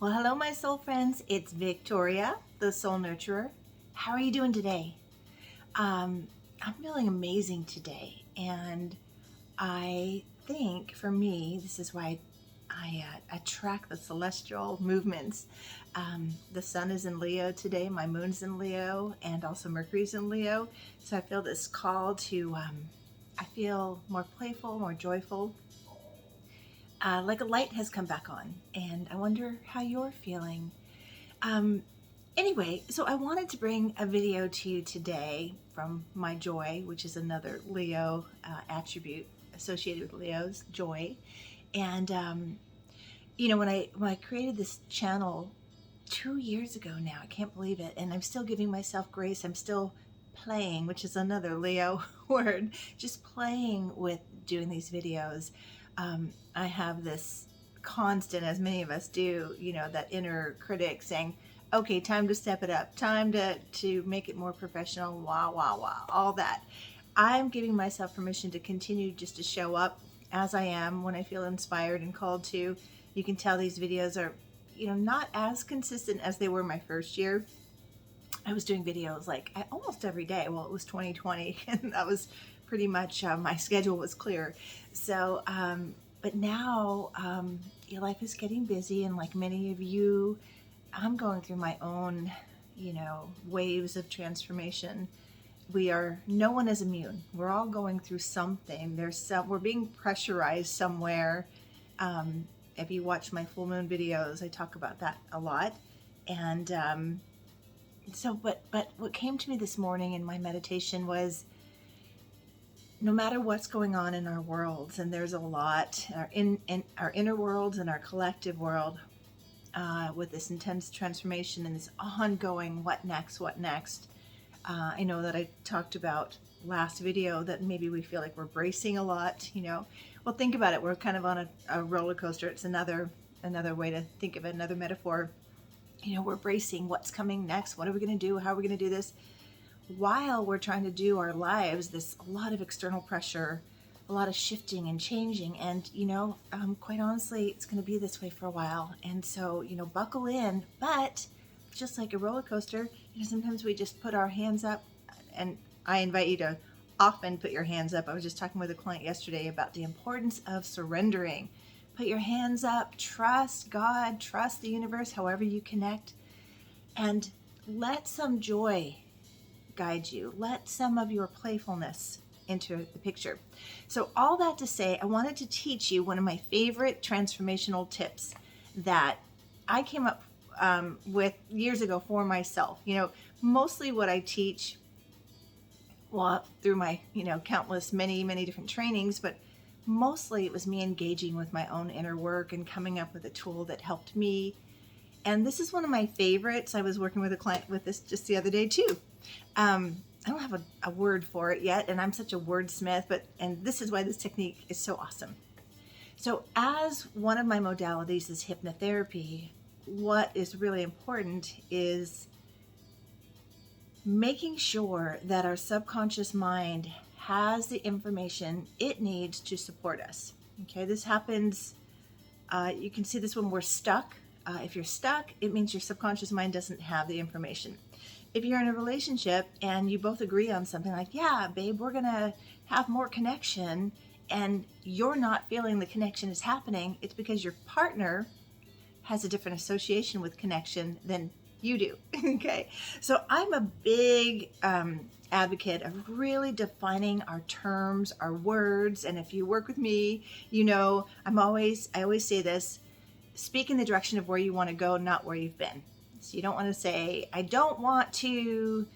Well, hello, my soul friends. It's Victoria, the soul nurturer. How are you doing today? I'm feeling amazing today, and I think for me, this is why I track the celestial movements. The sun is in Leo today, my moon's in Leo, and also Mercury's in Leo. So I feel this call to, I feel more playful, more joyful, like a light has come back on, and I wonder how you're feeling. Um, anyway, so I wanted to bring a video to you today from my joy, which is another Leo attribute associated with Leo's joy. And when I created this channel 2 years ago now, I can't believe it, and I'm still giving myself grace. I'm still playing, which is another Leo word, just playing with doing these videos. I have this constant, as many of us do, that inner critic saying, okay, time to step it up, time to make it more professional, wah, wah, wah, all that. I'm giving myself permission to continue just to show up as I am when I feel inspired and called to. You can tell these videos are, not as consistent as they were my first year. I was doing videos like almost every day. Well, it was 2020, and that was pretty much my schedule was clear. So, but now your life is getting busy, and like many of you, I'm going through my own, waves of transformation. No one is immune. We're all going through something. We're being pressurized somewhere. If you watch my full moon videos, I talk about that a lot. And but what came to me this morning in my meditation was, no matter what's going on in our worlds, and there's a lot in our inner worlds and our collective world, with this intense transformation and this ongoing what next. I know that I talked about last video that maybe we feel like we're bracing a lot, Well, think about it. We're kind of on a roller coaster. It's another way to think of it, another metaphor. We're bracing what's coming next. What are we going to do? How are we going to do this? While we're trying to do our lives, there's a lot of external pressure, a lot of shifting and changing. And, quite honestly, it's going to be this way for a while. And so, buckle in. But just like a roller coaster, sometimes we just put our hands up, and I invite you to often put your hands up. I was just talking with a client yesterday about the importance of surrendering. Put your hands up, trust God, trust the universe, however you connect, and let some joy guide you. Let some of your playfulness enter the picture. So all that to say, I wanted to teach you one of my favorite transformational tips that I came up with years ago for myself. Mostly what I teach, well, through my, countless, many different trainings, but mostly it was me engaging with my own inner work and coming up with a tool that helped me. And this is one of my favorites. I was working with a client with this just the other day too. I don't have a word for it yet, and I'm such a wordsmith, and this is why this technique is so awesome. So as one of my modalities is hypnotherapy, what is really important is making sure that our subconscious mind has the information it needs to support us. Okay, this happens, you can see this when we're stuck. If you're stuck, it means your subconscious mind doesn't have the information. If you're in a relationship and you both agree on something like, yeah, babe, we're gonna have more connection, and you're not feeling the connection is happening, it's because your partner has a different association with connection than you do. Okay, so I'm a big advocate of really defining our terms, our words, and if you work with me, I always say this: speak in the direction of where you want to go, not where you've been. So you don't want to say, I don't want to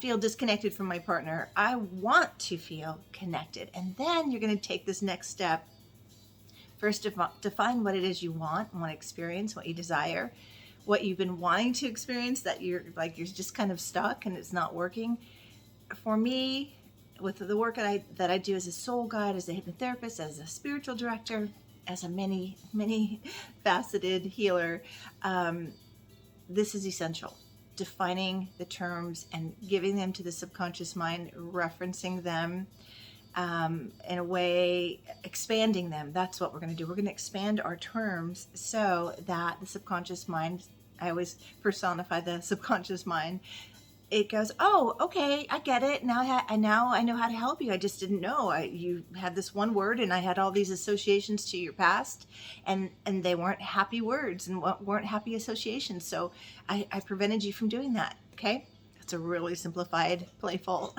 feel disconnected from my partner. I want to feel connected. And then you're going to take this next step. First, define what it is you want to experience, what you desire, what you've been wanting to experience that you're just kind of stuck and it's not working. For me, with the work that I do as a soul guide, as a hypnotherapist, as a spiritual director, as a many faceted healer, this is essential. Defining the terms and giving them to the subconscious mind, referencing them. in a way, expanding them. That's what we're going to do. We're going to expand our terms so that the subconscious mind, I always personify the subconscious mind, it goes, oh, okay, I get it. Now I know how to help you. I just didn't know. You had this one word, and I had all these associations to your past, and they weren't happy words and weren't happy associations. So I prevented you from doing that. Okay. It's a really simplified, playful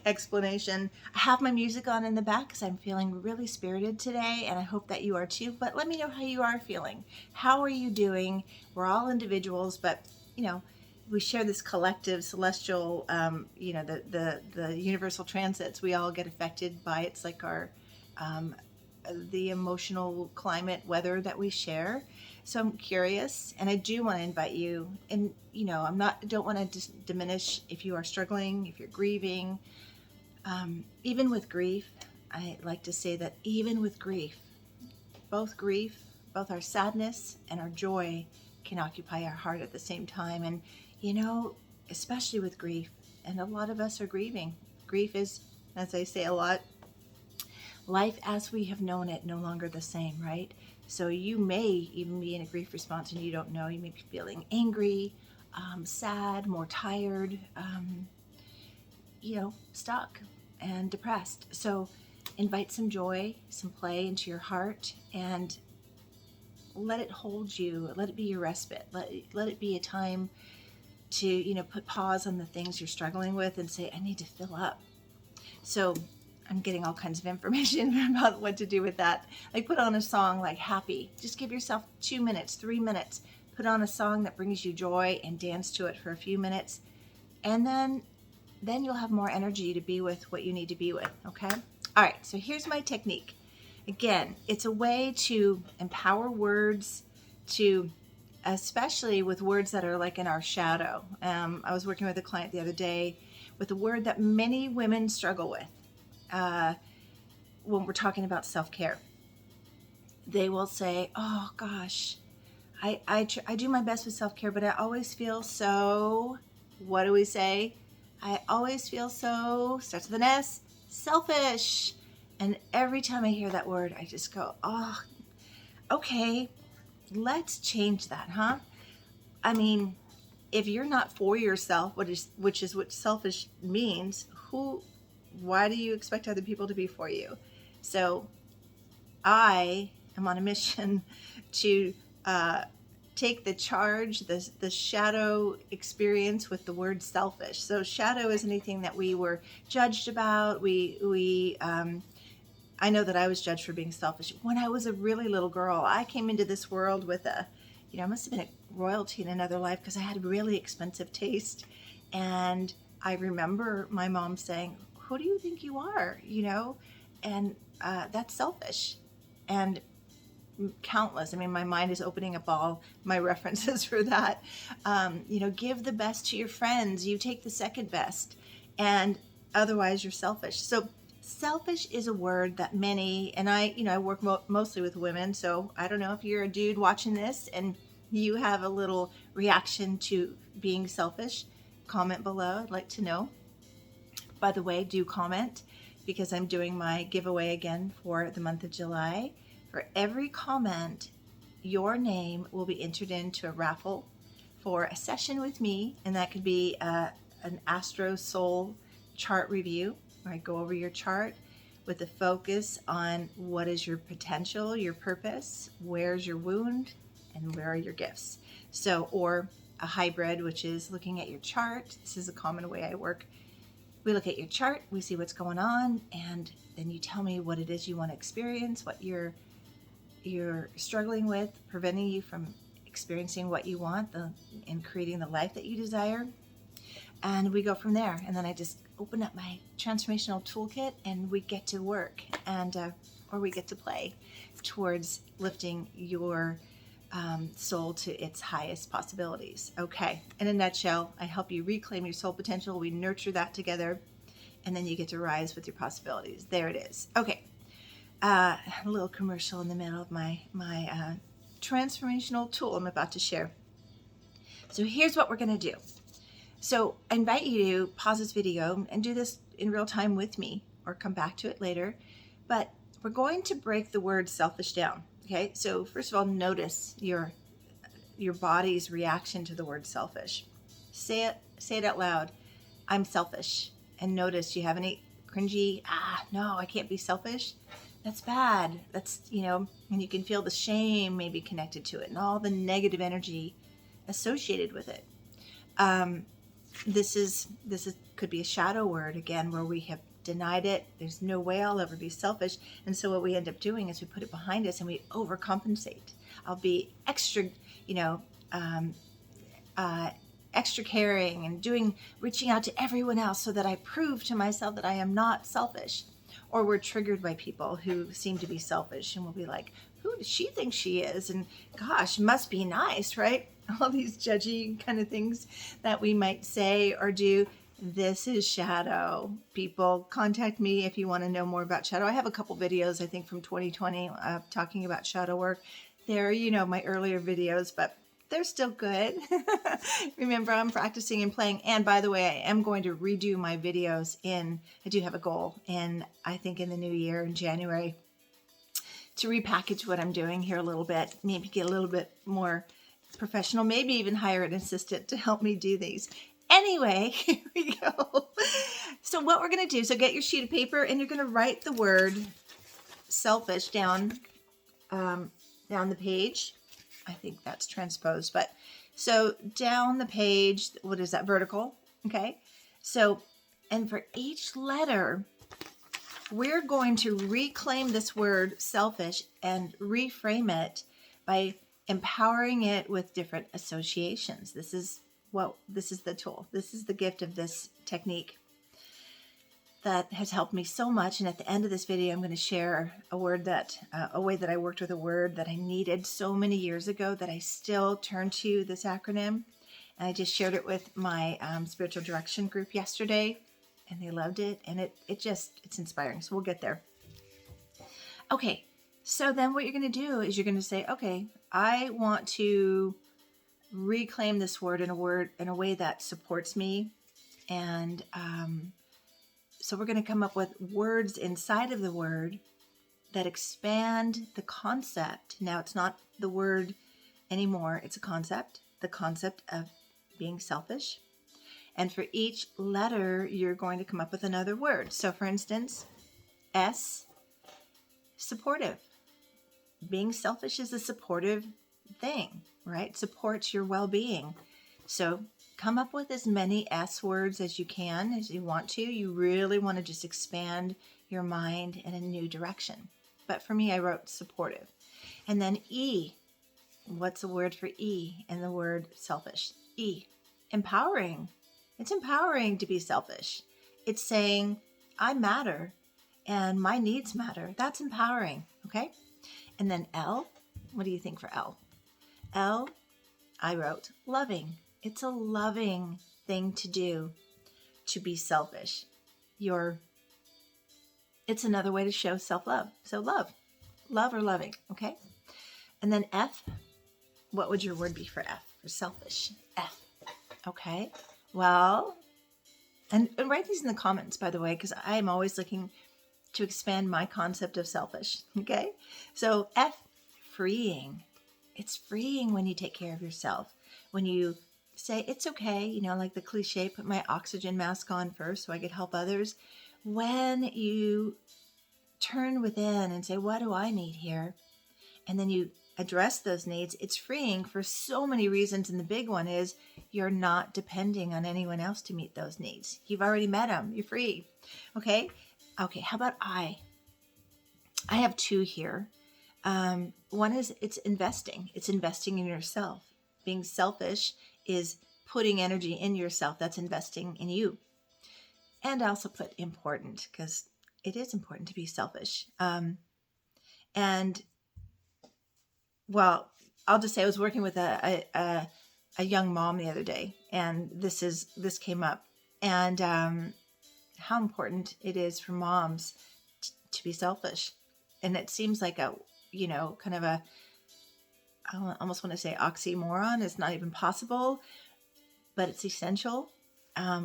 explanation. I have my music on in the back because I'm feeling really spirited today, and I hope that you are too. But let me know how you are feeling. How are you doing? We're all individuals, but we share this collective celestial, the universal transits. We all get affected by it's like our the emotional climate weather that we share. So I'm curious, and I do want to invite you, and don't want to diminish if you are struggling, if you're grieving, even with grief. I like to say that even with grief, both our sadness and our joy can occupy our heart at the same time. And especially with grief, and a lot of us are grieving. Grief is, as I say a lot, life as we have known it, no longer the same, right? So you may even be in a grief response and you don't know. You may be feeling angry, sad, more tired, stuck and depressed. So invite some joy, some play into your heart, and let it hold you. Let it be your respite. Let it be a time to, put pause on the things you're struggling with and say, I need to fill up. So I'm getting all kinds of information about what to do with that. Like put on a song like Happy. Just give yourself 2 minutes, 3 minutes. Put on a song that brings you joy and dance to it for a few minutes. And then you'll have more energy to be with what you need to be with, okay? All right, so here's my technique. Again, it's a way to empower words, especially with words that are like in our shadow. I was working with a client the other day with a word that many women struggle with. When we're talking about self-care, they will say, oh gosh, I do my best with self-care, but I always feel so, what do we say? I always feel so, starts with an S, selfish. And every time I hear that word, I just go, oh, okay, let's change that, huh? I mean, if you're not for yourself, which is what selfish means, why do you expect other people to be for you? So I am on a mission to take the charge, the shadow experience with the word selfish. So shadow is anything that we were judged about. I know that I was judged for being selfish. When I was a really little girl, I came into this world with I must have been a royalty in another life because I had really expensive taste. And I remember my mom saying, who do you think you are? And that's selfish. And countless. I mean, my mind is opening up all my references for that. Give the best to your friends. You take the second best. And otherwise you're selfish. So selfish is a word that many, and I work mostly with women. So I don't know if you're a dude watching this and you have a little reaction to being selfish. Comment below. I'd like to know. By the way, do comment because I'm doing my giveaway again for the month of July. For every comment, your name will be entered into a raffle for a session with me, and that could be an Astro Soul chart review, where I go over your chart with a focus on what is your potential, your purpose, where's your wound, and where are your gifts. So, or a hybrid, which is looking at your chart. This is a common way I work. We look at your chart, we see what's going on, and then you tell me what it is you want to experience, what you're struggling with, preventing you from experiencing what you want and creating the life that you desire. And we go from there. And then I just open up my transformational toolkit and we get to work or we get to play towards lifting your soul to its highest possibilities. Okay. In a nutshell, I help you reclaim your soul potential. We nurture that together, and then you get to rise with your possibilities. There it is. Okay. A little commercial in the middle of my transformational tool I'm about to share. So here's what we're going to do. So I invite you to pause this video and do this in real time with me, or come back to it later. But we're going to break the word selfish down. Okay, so first of all, notice your body's reaction to the word selfish. Say it out loud. I'm selfish. And notice, you have any cringy, no, I can't be selfish? That's bad. That's, and you can feel the shame maybe connected to it and all the negative energy associated with it. This could be a shadow word again, where we have denied it. There's no way I'll ever be selfish. And so what we end up doing is we put it behind us and we overcompensate. I'll be extra, extra caring and reaching out to everyone else so that I prove to myself that I am not selfish. Or we're triggered by people who seem to be selfish and we'll be like, who does she think she is? And gosh, must be nice, right? All these judgy kind of things that we might say or do. This is shadow. People, contact me if you want to know more about shadow. I have a couple videos, I think, from 2020 talking about shadow work. They're, my earlier videos, but they're still good. Remember, I'm practicing and playing. And by the way, I am going to redo my videos I do have a goal, and I think in the new year, in January, to repackage what I'm doing here a little bit, maybe get a little bit more professional, maybe even hire an assistant to help me do these. Anyway, here we go. So what we're going to do, so get your sheet of paper and you're going to write the word selfish down the page. I think that's transposed, but so down the page, what is that, vertical? Okay. So, and for each letter, we're going to reclaim this word selfish and reframe it by empowering it with different associations. This is the tool. This is the gift of this technique that has helped me so much. And at the end of this video, I'm going to share a way that I worked with a word that I needed so many years ago that I still turn to this acronym. And I just shared it with my spiritual direction group yesterday, and they loved it. And it's inspiring. So we'll get there. Okay. So then what you're going to do is you're going to say, okay, I want to reclaim this word in a way that supports me. And, so we're going to come up with words inside of the word that expand the concept. Now, it's not the word anymore. It's a concept, the concept of being selfish. And for each letter, you're going to come up with another word. So for instance, S, supportive. Being selfish is a supportive thing, right? Supports your well-being. So come up with as many S words as you can, as you want to. You really want to just expand your mind in a new direction. But for me, I wrote supportive. And then E. What's the word for E in the word selfish? E. Empowering. It's empowering to be selfish. It's saying, I matter and my needs matter. That's empowering. Okay? And then L. What do you think for L? L, I wrote loving. It's a loving thing to do, to be selfish. It's another way to show self-love. So love or loving, okay? And then F, what would your word be for F, for selfish? F, okay? Well, and write these in the comments, by the way, because I'm always looking to expand my concept of selfish, okay? So F, freeing. It's freeing when you take care of yourself. When you say, it's okay, like the cliche, put my oxygen mask on first so I could help others. When you turn within and say, what do I need here? And then you address those needs, it's freeing for so many reasons. And the big one is you're not depending on anyone else to meet those needs. You've already met them. You're free. Okay. How about I? I have two here. One is it's investing. It's investing in yourself. Being selfish is putting energy in yourself. That's investing in you. And I also put important because it is important to be selfish. And well, I'll just say I was working with a young mom the other day, and this came up, and how important it is for moms to be selfish. And it seems like a kind of a, I almost want to say oxymoron. It's not even possible, but it's essential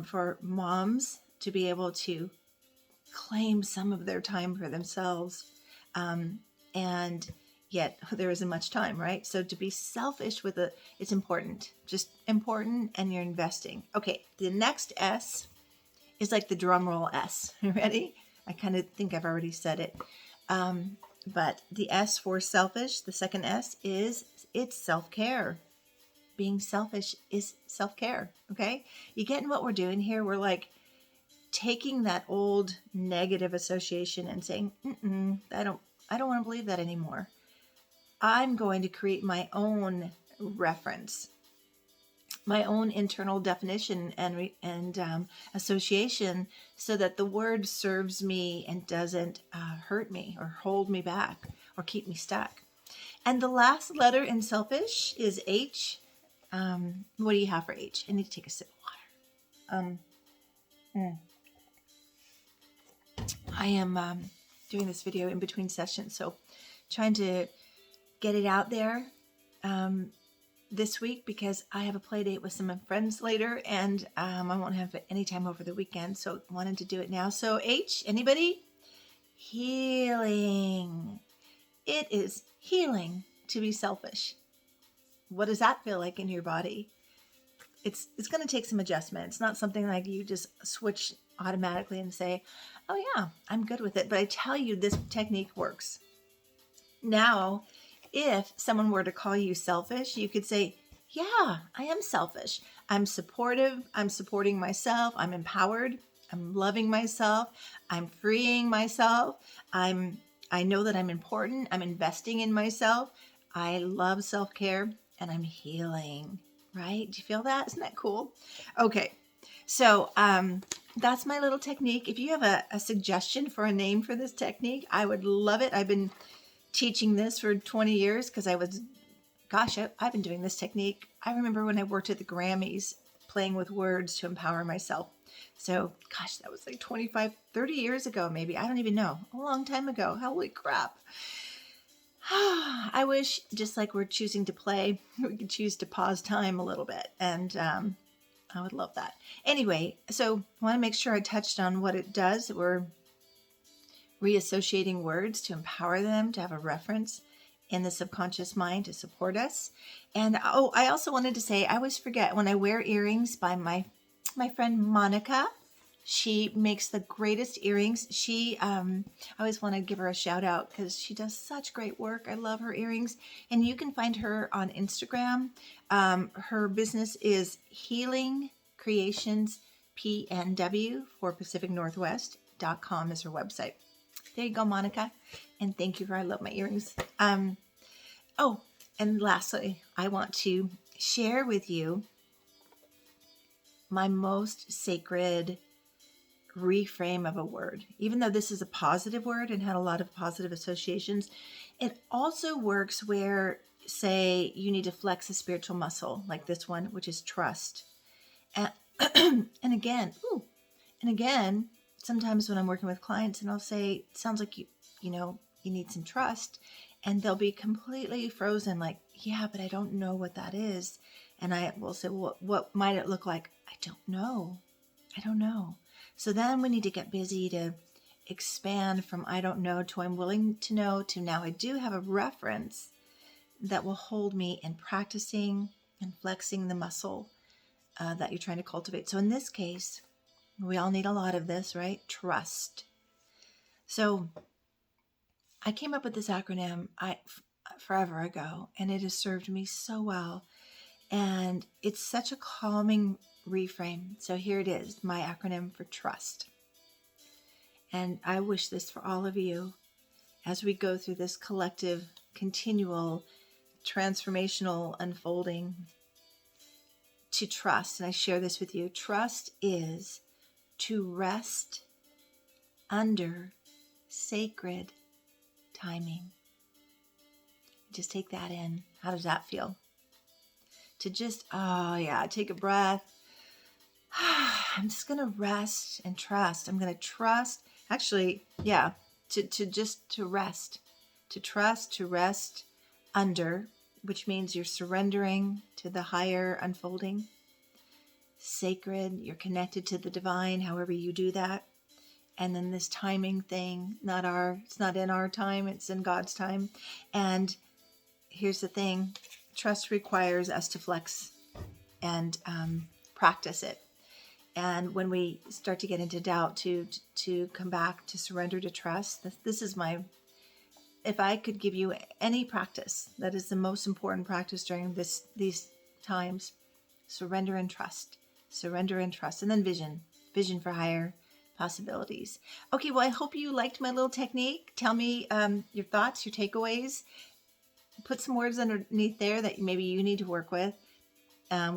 for moms to be able to claim some of their time for themselves. And yet there isn't much time, right? So to be selfish it's important, just important, and you're investing. Okay, the next S is like the drum roll S. Ready? I kind of think I've already said it. But the S for selfish, the second S it's self-care. Being selfish is self-care. Okay? You getting what we're doing here? We're like taking that old negative association and saying, I don't want to believe that anymore. I'm going to create my own reference, my own internal definition and association, so that the word serves me and doesn't hurt me or hold me back or keep me stuck. And the last letter in selfish is H. What do you have for H? I need to take a sip of water. I am doing this video in between sessions, so trying to get it out there this week, because I have a play date with some friends later, and I won't have any time over the weekend, so wanted to do it now. So H, anybody? Healing. It is healing to be selfish. What does that feel like in your body? It's going to take some adjustment. It's not something like you just switch automatically and say, oh yeah, I'm good with it. But I tell you, this technique works. Now, if someone were to call you selfish, you could say, yeah, I am selfish. I'm supportive. I'm supporting myself. I'm empowered. I'm loving myself. I'm freeing myself. I know that I'm important. I'm investing in myself. I love self-care, and I'm healing, right? Do you feel that? Isn't that cool? Okay. So, that's my little technique. If you have a suggestion for a name for this technique, I would love it. I've been teaching this for 20 years because I've been doing this technique. I remember when I worked at the Grammys playing with words to empower myself. So, that was like 25, 30 years ago, maybe. I don't even know. A long time ago. Holy crap. I wish, just like we're choosing to play, we could choose to pause time a little bit. And I would love that. Anyway, so I want to make sure I touched on what it does. We're reassociating words to empower them, to have a reference in the subconscious mind to support us. And I also wanted to say, I always forget when I wear earrings by my friend Monica. She makes the greatest earrings. I always want to give her a shout out because she does such great work. I love her earrings. And you can find her on Instagram. Her business is Healing Creations PNW for Pacific Northwest.com is her website. There you go, Monica. And thank you for, I love my earrings. And lastly, I want to share with you my most sacred reframe of a word. Even though this is a positive word and had a lot of positive associations, it also works where, say, you need to flex a spiritual muscle like this one, which is trust. And again, sometimes when I'm working with clients and I'll say, it sounds like you need some trust, and they'll be completely frozen, like, yeah, but I don't know what that is. And I will say, well, what might it look like? I don't know. So then we need to get busy to expand from I don't know to I'm willing to know to now I do have a reference that will hold me in practicing and flexing the muscle that you're trying to cultivate. So in this case, we all need a lot of this, right? Trust. So I came up with this acronym forever ago, and it has served me so well. And it's such a calming reframe. So here it is, my acronym for trust. And I wish this for all of you as we go through this collective, continual, transformational unfolding to trust. And I share this with you. Trust is to rest under sacred timing. Just take that in. How does that feel? To just, take a breath. I'm just going to rest and trust. I'm going to trust. Actually, to rest. To trust, to rest under, which means you're surrendering to the higher unfolding. Sacred, you're connected to the divine, however you do that. and then this timing thing, it's not in our time, it's in God's time. And here's the thing, trust requires us to flex and practice it. And when we start to get into doubt, to come back, to surrender, to trust. This is if I could give you any practice, that is the most important practice during these times. Surrender and trust. Surrender and trust. And then vision for higher possibilities. Okay, well, I hope you liked my little technique. Tell me your thoughts, your takeaways. Put some words underneath there that maybe you need to work with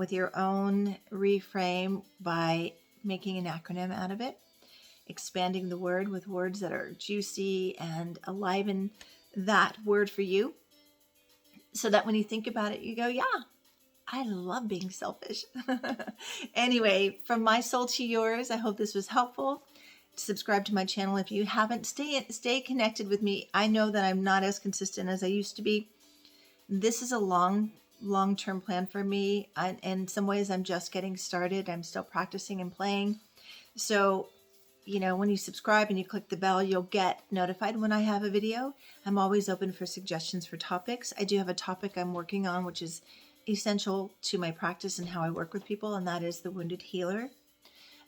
your own reframe by making an acronym out of it, expanding the word with words that are juicy and aliven that word for you, so that when you think about it, you go, yeah, I love being selfish. Anyway, from my soul to yours, I hope this was helpful. Subscribe to my channel if you haven't. Stay connected with me. I know that I'm not as consistent as I used to be. This is a long-term plan for me. In some ways, I'm just getting started. I'm still practicing and playing. So, when you subscribe and you click the bell, you'll get notified when I have a video. I'm always open for suggestions for topics. I do have a topic I'm working on, which is essential to my practice and how I work with people, and that is the wounded healer.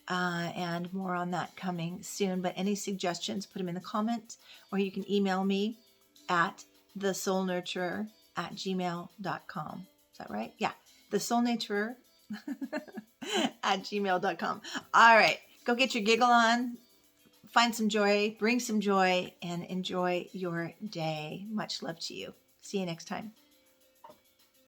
And more on that coming soon. But any suggestions, put them in the comments, or you can email me at thesoulnurturer@gmail.com. Is that right? Yeah, thesoulnurturer at gmail.com. All right. Go get your giggle on, find some joy, bring some joy, and enjoy your day. Much love to you. See you next time.